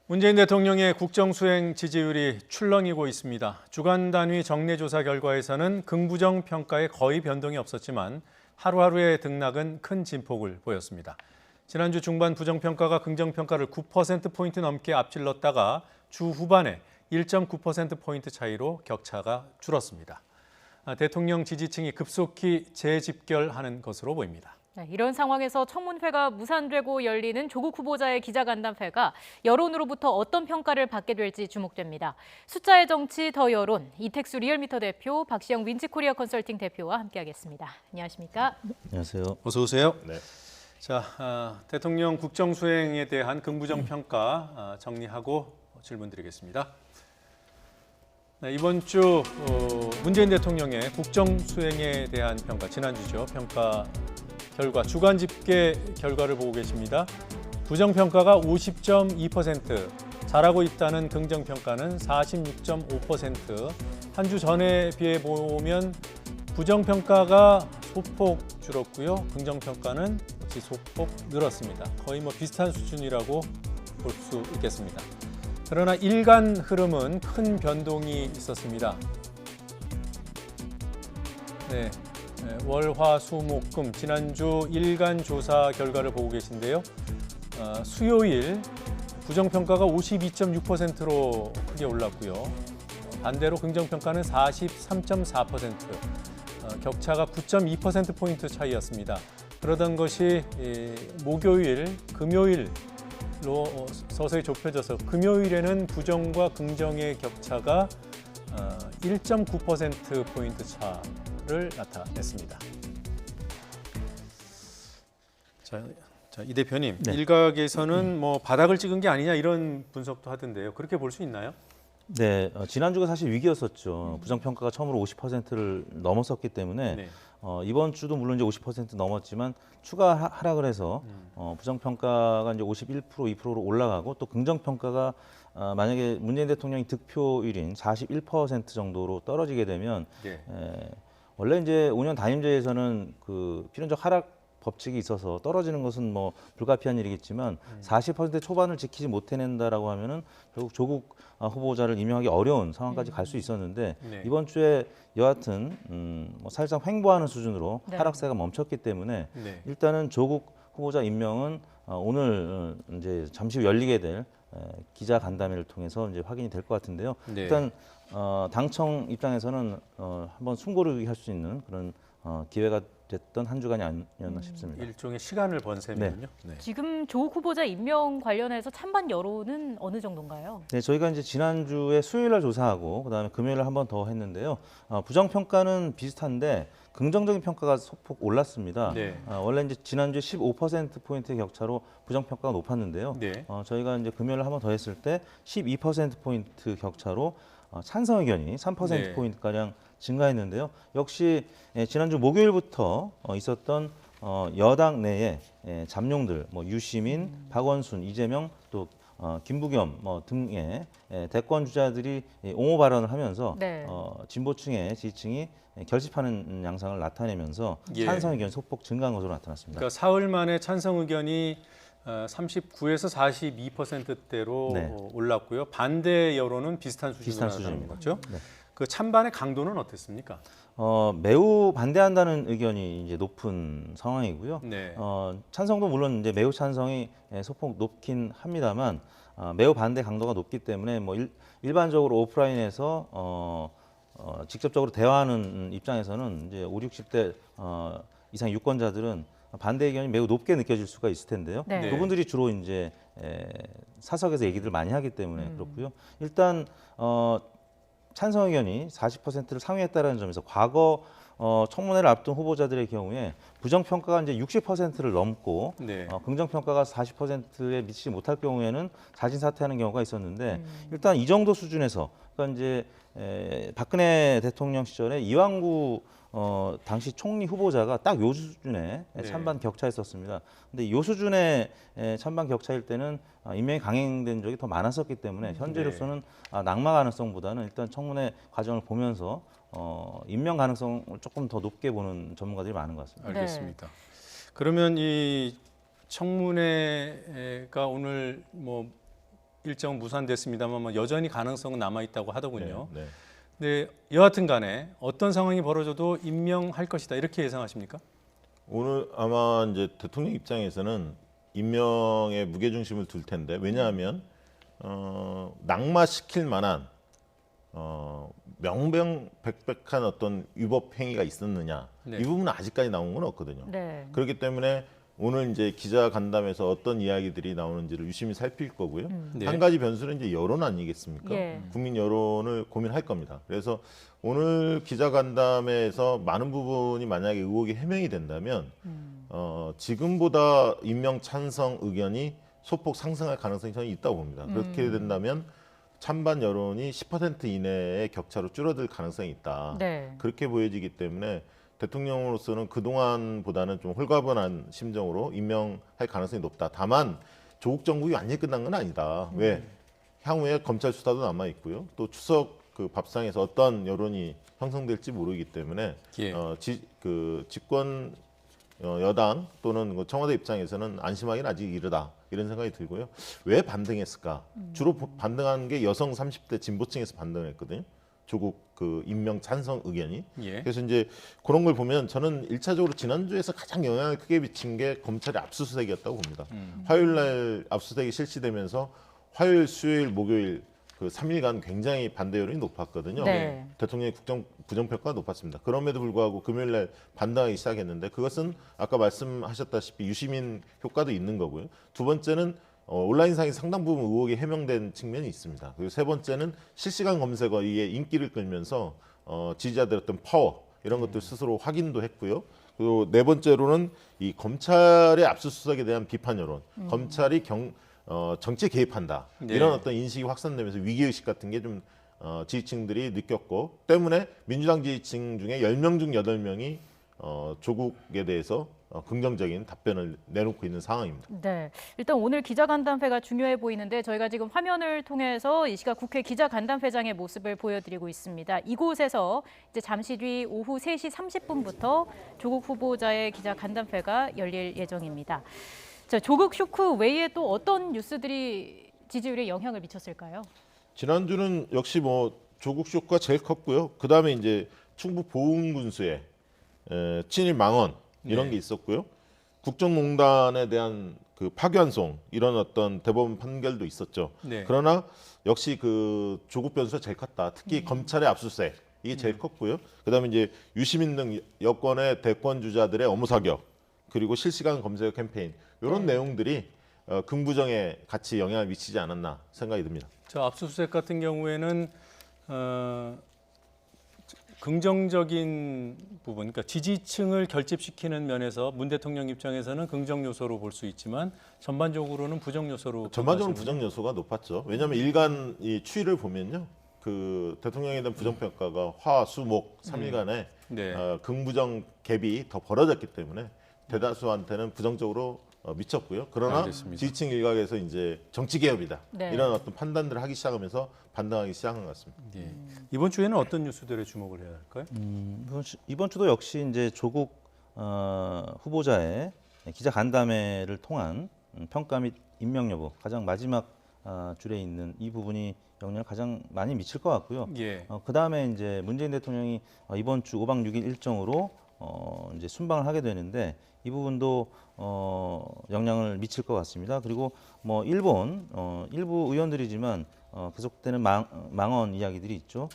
문재인 대통령의 국정수행 지지율이 출렁이고 있습니다. 주간 단위 정례조사 결과에서는 긍부정 평가에 거의 변동이 없었지만 하루하루의 등락은 큰 진폭을 보였습니다. 지난주 중반 부정평가가 긍정평가를 9%포인트 넘게 앞질렀다가 주 후반에 1.9%포인트 차이로 격차가 줄었습니다. 대통령 지지층이 급속히 재집결하는 것으로 보입니다. 네, 이런 상황에서 청문회가 무산되고 열리는 조국 후보자의 기자간담회가 여론으로부터 어떤 평가를 받게 될지 주목됩니다. 숫자의 정치 더 여론, 이택수 리얼미터 대표, 박시영 윈치코리아 컨설팅 대표와 함께하겠습니다. 안녕하십니까? 안녕하세요. 어서 오세요. 네. 자, 대통령 국정수행에 대한 긍부정 평가 정리하고 질문드리겠습니다. 네, 이번 주 문재인 대통령의 국정수행에 대한 평가, 지난주죠. 평가 결과, 주간 집계 결과를 보고 계십니다. 부정평가가 50.2%, 잘하고 있다는 긍정평가는 46.5%, 한 주 전에 비해 보면 부정평가가 소폭 줄었고요. 긍정평가는 역시 소폭 늘었습니다. 거의 비슷한 수준이라고 볼 수 있겠습니다. 그러나 일간 흐름은 큰 변동이 있었습니다. 네. 월, 화, 수, 목, 금 지난주 일간 조사 결과를 보고 계신데요. 수요일 부정평가가 52.6%로 크게 올랐고요. 반대로 긍정평가는 43.4%, 격차가 9.2%포인트 차이였습니다. 그러던 것이 목요일, 금요일로 서서히 좁혀져서 금요일에는 부정과 긍정의 격차가 1.9%포인트 차를 나타냈습니다. 자, 이 대표님, 네. 일각에서는 바닥을 찍은 게 아니냐 이런 분석도 하던데요. 그렇게 볼 수 있나요? 네, 지난주가 사실 위기였었죠. 부정평가가 처음으로 50%를 넘었었기 때문에 네. 이번 주도 물론 이제 50% 넘었지만 추가 하락을 해서 부정평가가 이제 51%, 2%로 올라가고 또 긍정평가가 만약에 문재인 대통령이 득표율인 41% 정도로 떨어지게 되면 네. 원래 이제 5년 단임제에서는 그 필연적 하락 법칙이 있어서 떨어지는 것은 불가피한 일이겠지만 40% 초반을 지키지 못해낸다라고 하면은 결국 조국 후보자를 임명하기 어려운 상황까지 갈 수 있었는데 네. 이번 주에 여하튼 사실상 횡보하는 수준으로 네. 하락세가 멈췄기 때문에 네. 일단은 조국 후보자 임명은 오늘 이제 잠시 후 열리게 될 기자 간담회를 통해서 이제 확인이 될 것 같은데요. 네. 일단 당청 입장에서는 한번 숨고르기 할 수 있는 그런 기회가 됐던 한 주간이 아니었나 싶습니다. 일종의 시간을 번 셈이군요. 네. 지금 조국 후보자 임명 관련해서 찬반 여론은 어느 정도인가요? 네, 저희가 이제 지난주에 수요일 날 조사하고 그다음에 금요일 날 한 번 더 했는데요. 부정 평가는 비슷한데 긍정적인 평가가 소폭 올랐습니다. 네. 원래 이제 지난주에 15%포인트의 격차로 부정 평가가 높았는데요. 네. 저희가 이제 금요일 날 한 번 더 했을 때 12%포인트 격차로 찬성 의견이 3%포인트 가량 증가했는데요. 역시 지난주 목요일부터 있었던 여당 내에 잠룡들, 유시민, 박원순, 이재명, 또 김부겸 등의 대권 주자들이 옹호 발언을 하면서 네. 진보층의 지지층이 결집하는 양상을 나타내면서 예. 찬성 의견이 소폭 증가한 것으로 나타났습니다. 그러니까 사흘 만에 찬성 의견이 39에서 42%대로 네. 올랐고요. 반대 여론은 비슷한 수준으로 비슷한 나타난 수준입니다. 거죠. 네. 그 찬반의 강도는 어땠습니까? 매우 반대한다는 의견이 이제 높은 상황이고요. 네. 찬성도 물론 이제 매우 찬성이 소폭 높긴 합니다만 매우 반대 강도가 높기 때문에 일반적으로 오프라인에서 직접적으로 대화하는 입장에서는 이제 5, 60대 이상 유권자들은 반대 의견이 매우 높게 느껴질 수가 있을 텐데요. 네. 그분들이 주로 이제 사석에서 얘기를 많이 하기 때문에 그렇고요. 일단 찬성 의견이 40%를 상회했다는 점에서 과거 청문회를 앞둔 후보자들의 경우에 부정평가가 이제 60%를 넘고 네. 긍정평가가 40%에 미치지 못할 경우에는 자진 사퇴하는 경우가 있었는데 일단 이 정도 수준에서 그러니까 이제 박근혜 대통령 시절에 이완구 당시 총리 후보자가 딱 요 수준의 네. 찬반 격차였었습니다. 근데 요 수준의 찬반 격차일 때는 임명이 강행된 적이 더 많았었기 때문에 현재로서는 낙마 가능성보다는 일단 청문회 과정을 보면서 임명 가능성을 조금 더 높게 보는 전문가들이 많은 것 같습니다. 알겠습니다. 그러면 이 청문회가 오늘 일정 무산됐습니다만 뭐 여전히 가능성은 남아 있다고 하더군요. 네. 네, 여하튼 간에 어떤 상황이 벌어져도 임명할 것이다 이렇게 예상하십니까? 오늘 아마 이제 대통령 입장에서는 임명에 무게중심을 둘 텐데 왜냐하면 낙마시킬 만한 명명백백한 어떤 위법 행위가 있었느냐 네. 이 부분은 아직까지 나온 건 없거든요. 네. 그렇기 때문에 오늘 이제 기자 간담회에서 어떤 이야기들이 나오는지를 유심히 살필 거고요. 네. 한 가지 변수는 이제 여론 아니겠습니까? 예. 국민 여론을 고민할 겁니다. 그래서 오늘 기자 간담회에서 많은 부분이 만약에 의혹이 해명이 된다면 지금보다 임명 찬성 의견이 소폭 상승할 가능성이 저는 있다고 봅니다. 그렇게 된다면 찬반 여론이 10% 이내의 격차로 줄어들 가능성이 있다. 네. 그렇게 보여지기 때문에 대통령으로서는 그동안보다는 좀 홀가분한 심정으로 임명할 가능성이 높다. 다만 조국 정국이 완전히 끝난 건 아니다. 왜? 향후에 검찰 수사도 남아 있고요. 또 추석 그 밥상에서 어떤 여론이 형성될지 모르기 때문에 예. 집권 여당 또는 청와대 입장에서는 안심하기는 아직 이르다 이런 생각이 들고요. 왜 반등했을까? 주로 반등한 게 여성 30대 진보층에서 반등을 했거든요. 조국 그 임명 찬성 의견이. 예. 그래서 이제 그런 걸 보면 저는 1차적으로 지난주에서 가장 영향을 크게 미친 게 검찰의 압수수색이었다고 봅니다. 화요일 날 압수수색이 실시되면서 화요일, 수요일, 목요일 그 3일간 굉장히 반대 여론이 높았거든요. 네. 대통령의 부정평가가 높았습니다. 그럼에도 불구하고 금요일 날 반등하기 시작했는데 그것은 아까 말씀하셨다시피 유시민 효과도 있는 거고요. 두 번째는 온라인상에 상당 부분 의혹이 해명된 측면이 있습니다. 그리고 세 번째는 실시간 검색어의 인기를 끌면서 지지자들의 어떤 파워 이런 것들 스스로 확인도 했고요. 그리고 네 번째로는 이 검찰의 압수수색에 대한 비판 여론, 검찰이 정치에 개입한다 네. 이런 어떤 인식이 확산되면서 위기의식 같은 게 좀 지지층들이 느꼈고 때문에 민주당 지지층 중에 10명 중 8명이 조국에 대해서 긍정적인 답변을 내놓고 있는 상황입니다. 네, 일단 오늘 기자간담회가 중요해 보이는데 저희가 지금 화면을 통해서 이 시각 국회 기자간담회장의 모습을 보여드리고 있습니다. 이곳에서 이제 잠시 뒤 오후 3시 30분부터 조국 후보자의 기자간담회가 열릴 예정입니다. 자, 조국 쇼크 외에 또 어떤 뉴스들이 지지율에 영향을 미쳤을까요? 지난주는 역시 뭐 조국 쇼크가 제일 컸고요. 그 다음에 이제 충북 보훈군수의 친일 망언 이런 네. 게 있었고요. 국정농단에 대한 그 파기환송 이런 어떤 대법원 판결도 있었죠. 네. 그러나 역시 그 조국 변수가 제일 컸다. 특히 검찰의 압수수색 이게 제일 컸고요. 그다음에 이제 유시민 등 여권의 대권 주자들의 업무 사격 그리고 실시간 검색 캠페인 이런 내용들이 긍부정에 같이 영향을 미치지 않았나 생각이 듭니다. 저 압수수색 같은 경우에는 긍정적인 부분, 그러니까 지지층을 결집시키는 면에서 문 대통령 입장에서는 긍정 요소로 볼 수 있지만 전반적으로는 부정 요소로 전반적으로 평가하시는군요. 부정 요소가 높았죠. 왜냐하면 일간 이 추이를 보면요, 그 대통령에 대한 부정 평가가 화, 수, 목 3일간에 네. 긍부정 갭이 더 벌어졌기 때문에 대다수한테는 부정적으로 미쳤고요. 그러나 알겠습니다. 지지층 일각에서 이제 정치 개혁이다 네. 이런 어떤 판단들을 하기 시작하면서 반등하기 시작한 것 같습니다. 예. 이번 주에는 어떤 뉴스들에 주목을 해야 할까요? 이번 주도 역시 이제 조국 후보자의 기자 간담회를 통한 평가 및 임명 여부 가장 마지막 줄에 있는 이 부분이 영향을 가장 많이 미칠 것 같고요. 예. 그 다음에 이제 문재인 대통령이 이번 주 5박 6일 일정으로 이제 순방을 하게 되는데 이 부분도 영향을 미칠 것 같습니다. 그리고 뭐 일본 일부 의원들이지만 계속되는 망언 이야기들이 있죠.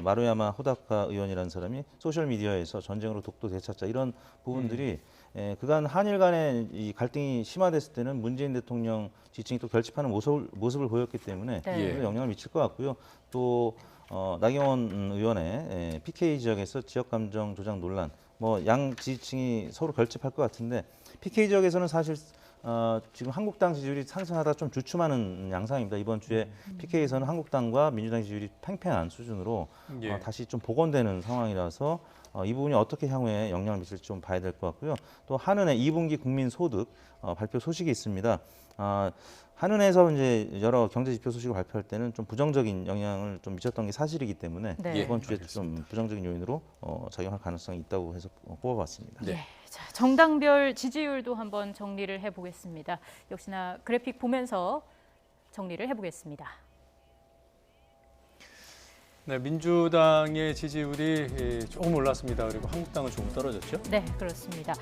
마루야마 호다카 의원이라는 사람이 소셜 미디어에서 전쟁으로 독도 되찾자 이런 부분들이 그간 한일 간의 이 갈등이 심화됐을 때는 문재인 대통령 지지층이 또 결집하는 모습을 보였기 때문에 네. 영향을 미칠 것 같고요. 또 나경원 의원의 PK 지역에서 지역 감정 조작 논란, 뭐 양 지지층이 서로 결집할 것 같은데 PK 지역에서는 사실 지금 한국당 지지율이 상승하다 좀 주춤하는 양상입니다. 이번 주에 PK에서는 한국당과 민주당 지지율이 팽팽한 수준으로 예. 다시 좀 복원되는 상황이라서 이 부분이 어떻게 향후에 영향을 미칠지 좀 봐야 될 것 같고요. 또 한은의 2분기 국민 소득 발표 소식이 있습니다. 한은에서 이제 여러 경제 지표 소식을 발표할 때는 좀 부정적인 영향을 좀 미쳤던 게 사실이기 때문에 네. 이번 주에 알겠습니다. 좀 부정적인 요인으로 작용할 가능성이 있다고 해서 꼽아봤습니다. 네. 예, 자, 정당별 지지율도 한번 정리를 해보겠습니다. 역시나 그래픽 보면서 정리를 해보겠습니다. 네, 민주당의 지지율이 조금 올랐습니다. 그리고 한국당은 조금 떨어졌죠? 네, 그렇습니다.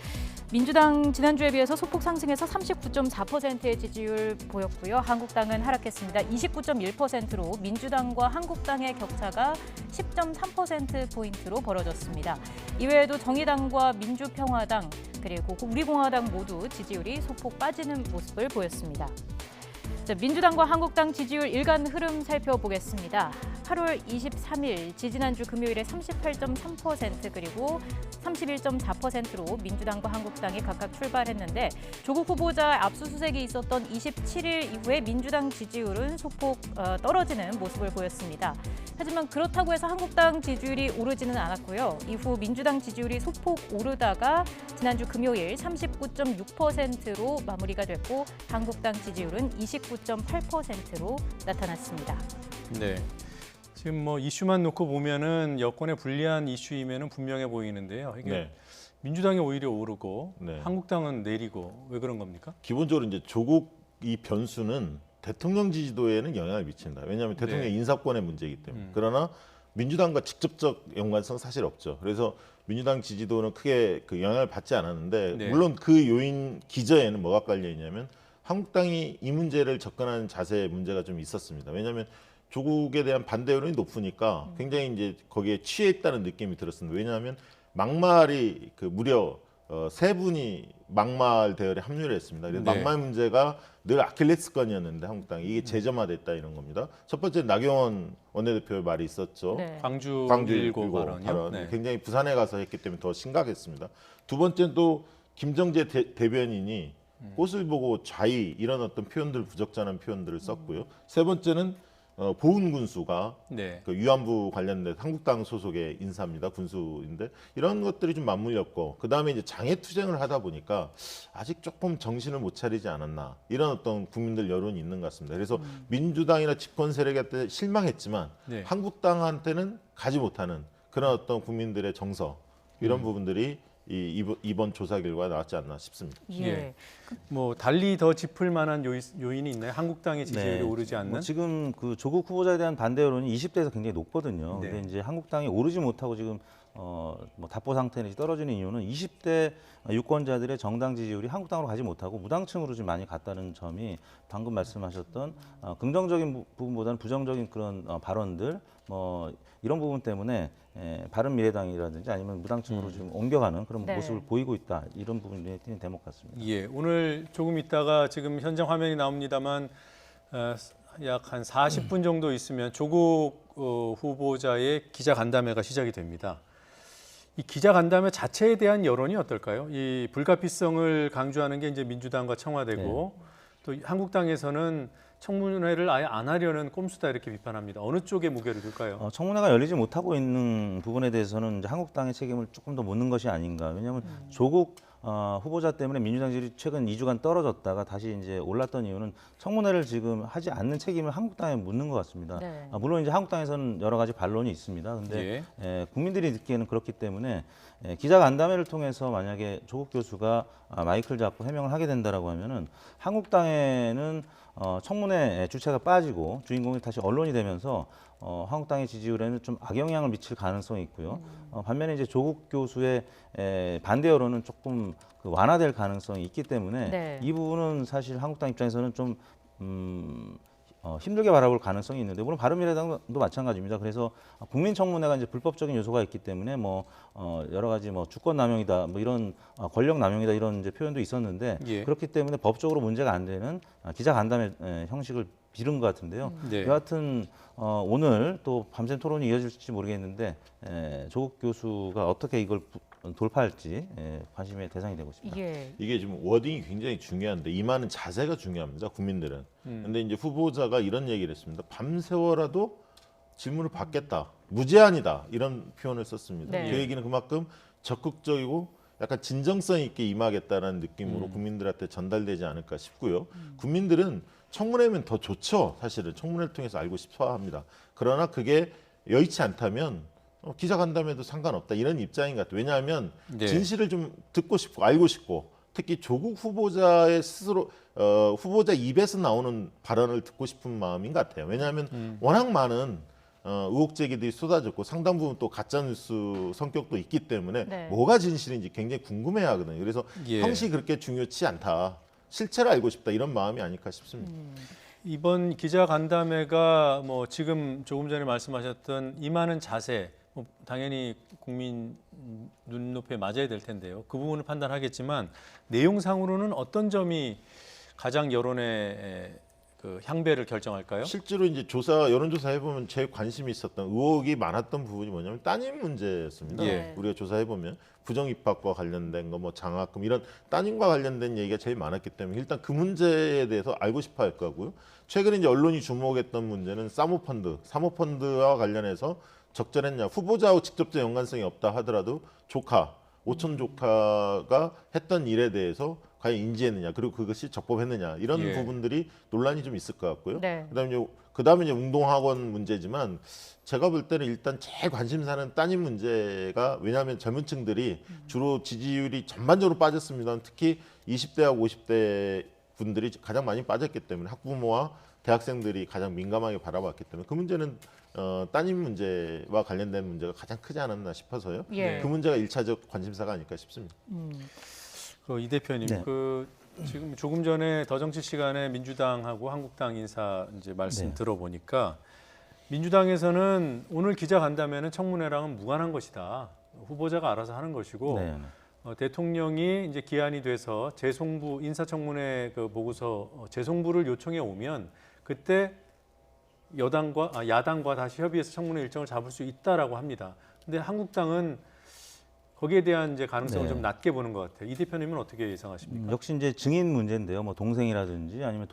민주당 지난주에 비해서 소폭 상승해서 39.4%의 지지율 보였고요. 한국당은 하락했습니다. 29.1%로 민주당과 한국당의 격차가 10.3%포인트로 벌어졌습니다. 이외에도 정의당과 민주평화당 그리고 우리공화당 모두 지지율이 소폭 빠지는 모습을 보였습니다. 자, 민주당과 한국당 지지율 일간 흐름 살펴보겠습니다. 8월 23일 지지난주 금요일에 38.3% 그리고 31.4%로 민주당과 한국당이 각각 출발했는데 조국 후보자 압수수색이 있었던 27일 이후에 민주당 지지율은 소폭 떨어지는 모습을 보였습니다. 하지만 그렇다고 해서 한국당 지지율이 오르지는 않았고요. 이후 민주당 지지율이 소폭 오르다가 지난주 금요일 39.6%로 마무리가 됐고 한국당 지지율은 29.8%로 나타났습니다. 네. 지금 뭐 이슈만 놓고 보면은 여권에 불리한 이슈이면은 분명해 보이는데요. 이게 네. 민주당이 오히려 오르고 네. 한국당은 내리고 왜 그런 겁니까? 기본적으로 이제 조국 이 변수는 대통령 지지도에는 영향을 미친다. 왜냐하면 대통령 네. 인사권의 문제이기 때문에. 그러나 민주당과 직접적 연관성 사실 없죠. 그래서 민주당 지지도는 크게 그 영향을 받지 않았는데 네. 물론 그 요인 기저에는 뭐가 깔려 있냐면 한국당이 이 문제를 접근하는 자세에 문제가 좀 있었습니다. 왜냐하면 조국에 대한 반대 여론이 높으니까 굉장히 이제 거기에 취해 있다는 느낌이 들었습니다. 왜냐하면 막말이 그 무려 세 분이 막말 대열에 합류를 했습니다. 그래서 네. 막말 문제가 늘 아킬레스건이었는데 한국당이 이게 재점화됐다 이런 겁니다. 첫 번째 나경원 원내대표의 말이 있었죠. 네. 광주 광주 1고 1고 발언이요. 발언. 네. 굉장히 부산에 가서 했기 때문에 더 심각했습니다. 두 번째는 또 김정재 대변인이 꽃을 보고 좌의 이런 어떤 표현들 부적절한 표현들을 썼고요. 세 번째는 보훈 군수가 네. 그 위안부 관련된 한국당 소속의 인사입니다. 군수인데 이런 것들이 좀 맞물렸고 그 다음에 이제 장애 투쟁을 하다 보니까 아직 조금 정신을 못 차리지 않았나 이런 어떤 국민들 여론이 있는 것 같습니다. 그래서 민주당이나 집권 세력한테 실망했지만 네. 한국당한테는 가지 못하는 그런 어떤 국민들의 정서 이런 부분들이 이번 조사 결과에 나왔지 않나 싶습니다. 예. 뭐 달리 더 짚을 만한 요인이 있나요? 한국당의 지지율이 오르지 않는? 뭐 지금 그 조국 후보자에 대한 반대 여론이 20대에서 굉장히 높거든요. 네. 근데 이제 한국당이 오르지 못하고 지금 뭐 답보 상태에 떨어지는 이유는 20대 유권자들의 정당 지지율이 한국당으로 가지 못하고 무당층으로 좀 많이 갔다는 점이 방금 말씀하셨던 긍정적인 부분보다는 부정적인 그런 발언들 뭐 이런 부분 때문에 바른미래당이라든지 아니면 무당층으로 좀 옮겨가는 그런 네. 모습을 보이고 있다. 이런 부분이 대목 같습니다. 예, 오늘 조금 있다가 지금 현장 화면이 나옵니다만 약 한 40분 정도 있으면 조국 후보자의 기자 간담회가 시작이 됩니다. 이 기자 간담회 자체에 대한 여론이 어떨까요? 이 불가피성을 강조하는 게 이제 민주당과 청와대고 또 한국당에서는 청문회를 아예 안 하려는 꼼수다 이렇게 비판합니다. 어느 쪽에 무게를 둘까요? 청문회가 열리지 못하고 있는 부분에 대해서는 이제 한국당의 책임을 조금 더 묻는 것이 아닌가. 왜냐하면 조국 후보자 때문에 민주당 지지율이 최근 2주간 떨어졌다가 다시 이제 올랐던 이유는 청문회를 지금 하지 않는 책임을 한국당에 묻는 것 같습니다. 네. 물론 이제 한국당에서는 여러 가지 반론이 있습니다. 근데 국민들이 듣기에는 그렇기 때문에 기자 간담회를 통해서 만약에 조국 교수가 마이크를 잡고 해명을 하게 된다라고 하면은 한국당에는 청문회 주체가 빠지고 주인공이 다시 언론이 되면서 한국당의 지지율에는 좀 악영향을 미칠 가능성이 있고요. 반면에 이제 조국 교수의 반대 여론은 조금 그 완화될 가능성이 있기 때문에 네. 이 부분은 사실 한국당 입장에서는 좀 힘들게 바라볼 가능성이 있는데 물론 바른미래당도 마찬가지입니다. 그래서 국민청문회가 이제 불법적인 요소가 있기 때문에 뭐 여러 가지 뭐 주권 남용이다, 뭐 이런 권력 남용이다 이런 이제 표현도 있었는데 예. 그렇기 때문에 법적으로 문제가 안 되는 기자 간담회 형식을 빌은 것 같은데요. 네. 여하튼 오늘 또 밤샘 토론이 이어질지 모르겠는데 조국 교수가 어떻게 이걸 돌파할지 관심의 대상이 되고 있습니다. 예. 이게 지금 워딩이 굉장히 중요한데 임하는 자세가 중요합니다. 국민들은. 근데 이제 후보자가 이런 얘기를 했습니다. 밤새워라도 질문을 받겠다. 무제한이다. 이런 표현을 썼습니다. 네. 그 얘기는 그만큼 적극적이고 약간 진정성 있게 임하겠다는 느낌으로 국민들한테 전달되지 않을까 싶고요. 국민들은 청문회면 더 좋죠. 사실은 청문회를 통해서 알고 싶어 합니다. 그러나 그게 여의치 않다면 기자간담회도 상관없다 이런 입장인 것 같아요. 왜냐하면 네. 진실을 좀 듣고 싶고 알고 싶고 특히 조국 후보자의 스스로 후보자 입에서 나오는 발언을 듣고 싶은 마음인 것 같아요. 왜냐하면 워낙 많은 의혹 제기들이 쏟아졌고 상당 부분 또 가짜뉴스 성격도 있기 때문에 네. 뭐가 진실인지 굉장히 궁금해하거든요. 그래서 예. 형식이 그렇게 중요치 않다. 실체를 알고 싶다 이런 마음이 아닐까 싶습니다. 이번 기자 간담회가 뭐 지금 조금 전에 말씀하셨던 임하는 자세, 뭐 당연히 국민 눈높이에 맞아야 될 텐데요. 그 부분을 판단하겠지만 내용상으로는 어떤 점이 가장 여론의 그 향배를 결정할까요? 실제로 이제 여론조사 해보면 제일 관심이 있었던 의혹이 많았던 부분이 뭐냐면 따님 문제였습니다. 예. 우리가 조사해보면 부정 입학과 관련된 거, 뭐 장학금 이런 따님과 관련된 얘기가 제일 많았기 때문에 일단 그 문제에 대해서 알고 싶어할 거고요. 최근에 이제 언론이 주목했던 문제는 사모펀드와 관련해서 적절했냐, 후보자하고 직접적 연관성이 없다 하더라도 오촌 조카가 했던 일에 대해서 과연 인지했느냐, 그리고 그것이 적법했느냐 이런 예. 부분들이 논란이 좀 있을 것 같고요. 네. 그다음에 이제 운동학원 문제지만 제가 볼 때는 일단 제일 관심사는 따님 문제가, 왜냐하면 젊은층들이 주로 지지율이 전반적으로 빠졌습니다. 특히 20대하고 50대 분들이 가장 많이 빠졌기 때문에 학부모와 대학생들이 가장 민감하게 바라봤기 때문에 그 문제는 따님 문제와 관련된 문제가 가장 크지 않았나 싶어서요. 예. 그 문제가 1차적 관심사가 아닐까 싶습니다. 이 대표님, 네. 지금 조금 전에 더 정치 시간에 민주당하고 한국당 인사 이제 말씀 네. 들어보니까 민주당에서는 오늘 기자 간담회는 청문회랑은 무관한 것이다. 후보자가 알아서 하는 것이고 네. 대통령이 이제 기한이 돼서 재송부 인사청문회 그 보고서 재송부를 요청해 오면 그때 야당과 다시 협의해서 청문회 일정을 잡을 수 있다라고 합니다. 근데 한국당은 거기에 대한 이제 가능성을 네. 좀 낮게 보는 것 같아요. 이 대표님은 어떻게 예상하십니까? 역시 이제 증인 문제인데요. 뭐 동생이라든지 아니면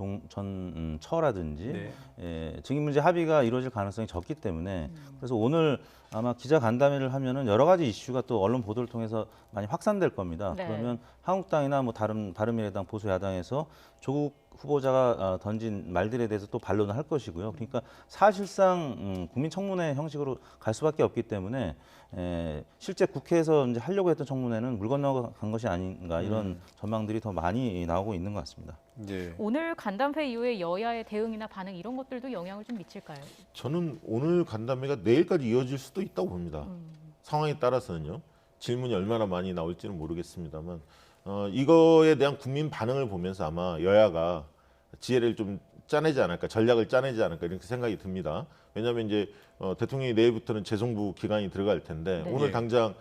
처라든지 네. 증인 문제 합의가 이루어질 가능성이 적기 때문에 그래서 오늘 아마 기자 간담회를 하면은 여러 가지 이슈가 또 언론 보도를 통해서 많이 확산될 겁니다. 네. 그러면 한국당이나 뭐 바른미래당 보수 야당에서 조국 후보자가 던진 말들에 대해서 또 반론을 할 것이고요. 그러니까 사실상 국민청문회 형식으로 갈 수밖에 없기 때문에 실제 국회에서 이제 하려고 했던 청문회는 물 건너간 것이 아닌가 이런 전망들이 더 많이 나오고 있는 것 같습니다. 네. 오늘 간담회 이후에 여야의 대응이나 반응 이런 것들도 영향을 좀 미칠까요? 저는 오늘 간담회가 내일까지 이어질 수도 있다고 봅니다. 상황에 따라서는요. 질문이 얼마나 많이 나올지는 모르겠습니다만 이거에 대한 국민 반응을 보면서 아마 여야가 지혜를 좀 짜내지 않을까, 전략을 짜내지 않을까 이렇게 생각이 듭니다. 왜냐하면 이제 대통령이 내일부터는 재송부 기간이 들어갈 텐데 네. 오늘 당장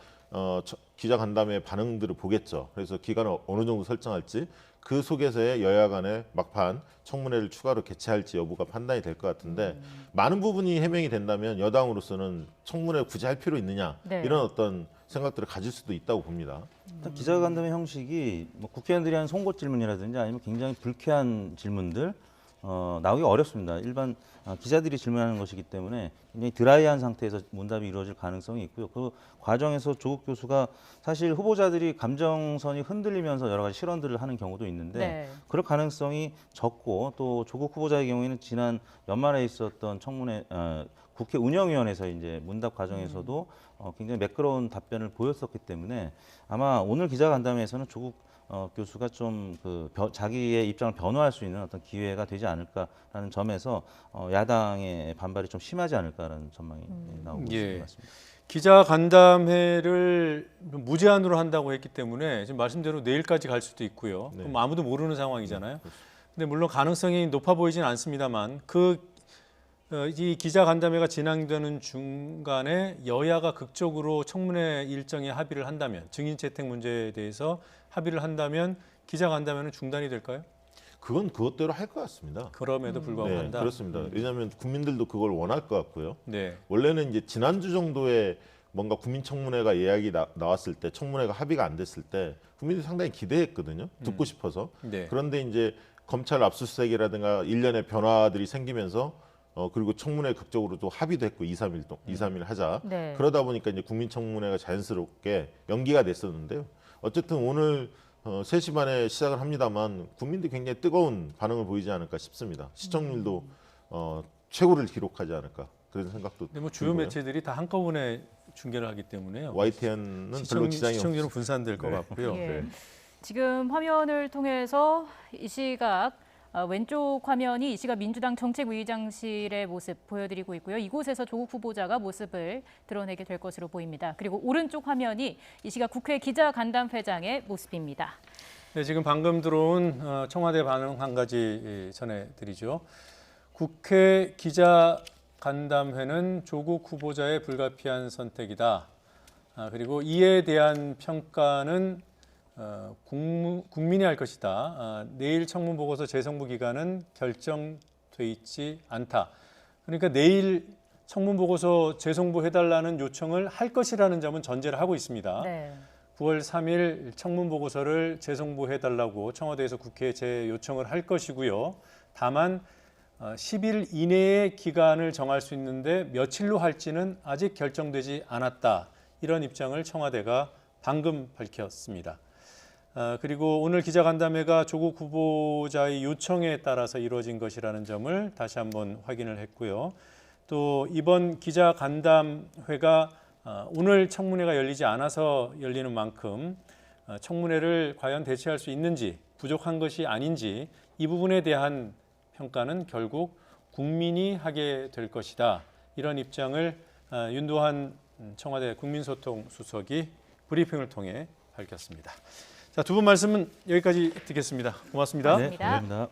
기자 간담회 반응들을 보겠죠. 그래서 기간을 어느 정도 설정할지 그 속에서의 여야 간의 막판 청문회를 추가로 개최할지 여부가 판단이 될 것 같은데 많은 부분이 해명이 된다면 여당으로서는 청문회 굳이 할 필요 있느냐 네. 이런 어떤 생각들을 가질 수도 있다고 봅니다. 일단 기자간담회 형식이 뭐 국회의원들이 하는 송곳 질문이라든지 아니면 굉장히 불쾌한 질문들 나오기 어렵습니다. 일반 기자들이 질문하는 것이기 때문에 굉장히 드라이한 상태에서 문답이 이루어질 가능성이 있고요. 그 과정에서 조국 교수가 사실 후보자들이 감정선이 흔들리면서 여러 가지 실언들을 하는 경우도 있는데 네. 그럴 가능성이 적고 또 조국 후보자의 경우에는 지난 연말에 있었던 청문회 국회 운영위원회에서 이제 문답 과정에서도 굉장히 매끄러운 답변을 보였었기 때문에 아마 오늘 기자간담회에서는 조국 교수가 좀 자기의 입장을 변화할 수 있는 어떤 기회가 되지 않을까라는 점에서 야당의 반발이 좀 심하지 않을까라는 전망이 나오고 있는 것 같습니다. 기자 간담회를 무제한으로 한다고 했기 때문에 지금 말씀대로 내일까지 갈 수도 있고요. 네. 그럼 아무도 모르는 상황이잖아요. 근데 물론 가능성이 높아 보이진 않습니다만 이 기자 간담회가 진행되는 중간에 여야가 극적으로 청문회 일정에 합의를 한다면, 증인 채택 문제에 대해서 합의를 한다면 기자 간담회는 중단이 될까요? 그건 그것대로 할 것 같습니다. 그럼에도 불구하고 네, 한다. 그렇습니다. 왜냐하면 국민들도 그걸 원할 것 같고요. 네. 원래는 이제 지난주 정도에 뭔가 국민청문회가 예약이 나왔을 때, 청문회가 합의가 안 됐을 때 국민들이 상당히 기대했거든요. 듣고 싶어서. 네. 그런데 이제 검찰 압수수색이라든가 일련의 변화들이 생기면서 그리고 청문회 극적으로 또 합의도 했고 2, 3일 하자. 네. 그러다 보니까 이제 국민청문회가 자연스럽게 연기가 됐었는데요. 어쨌든 오늘 3시 반에 시작을 합니다만 국민들이 굉장히 뜨거운 반응을 보이지 않을까 싶습니다. 시청률도 최고를 기록하지 않을까 그런 생각도 근데 뭐 주요 들고요. 매체들이 다 한꺼번에 중계를 하기 때문에요. YTN은 별로 지장이 시청률은 없습니다. 분산될 것 네. 같고요. 예. 네. 지금 화면을 통해서 이 시각 왼쪽 화면이 이 시각 민주당 정책위의장실의 모습 보여드리고 있고요. 이곳에서 조국 후보자가 모습을 드러내게 될 것으로 보입니다. 그리고 오른쪽 화면이 이 시각 국회 기자간담회장의 모습입니다. 네, 지금 방금 들어온 청와대 반응 한 가지 전해드리죠. 국회 기자간담회는 조국 후보자의 불가피한 선택이다. 그리고 이에 대한 평가는 국민이 할 것이다. 내일 청문보고서 재송부 기간은 결정돼 있지 않다. 그러니까 내일 청문보고서 재송부해달라는 요청을 할 것이라는 점은 전제를 하고 있습니다. 네. 9월 3일 청문보고서를 재송부해달라고 청와대에서 국회에 재요청을 할 것이고요. 다만 10일 이내의 기간을 정할 수 있는데 며칠로 할지는 아직 결정되지 않았다. 이런 입장을 청와대가 방금 밝혔습니다. 그리고 오늘 기자간담회가 조국 후보자의 요청에 따라서 이루어진 것이라는 점을 다시 한번 확인을 했고요. 또 이번 기자간담회가 오늘 청문회가 열리지 않아서 열리는 만큼 청문회를 과연 대체할 수 있는지 부족한 것이 아닌지 이 부분에 대한 평가는 결국 국민이 하게 될 것이다. 이런 입장을 윤도한 청와대 국민소통수석이 브리핑을 통해 밝혔습니다. 자, 두 분 말씀은 여기까지 듣겠습니다. 고맙습니다. 네, 감사합니다.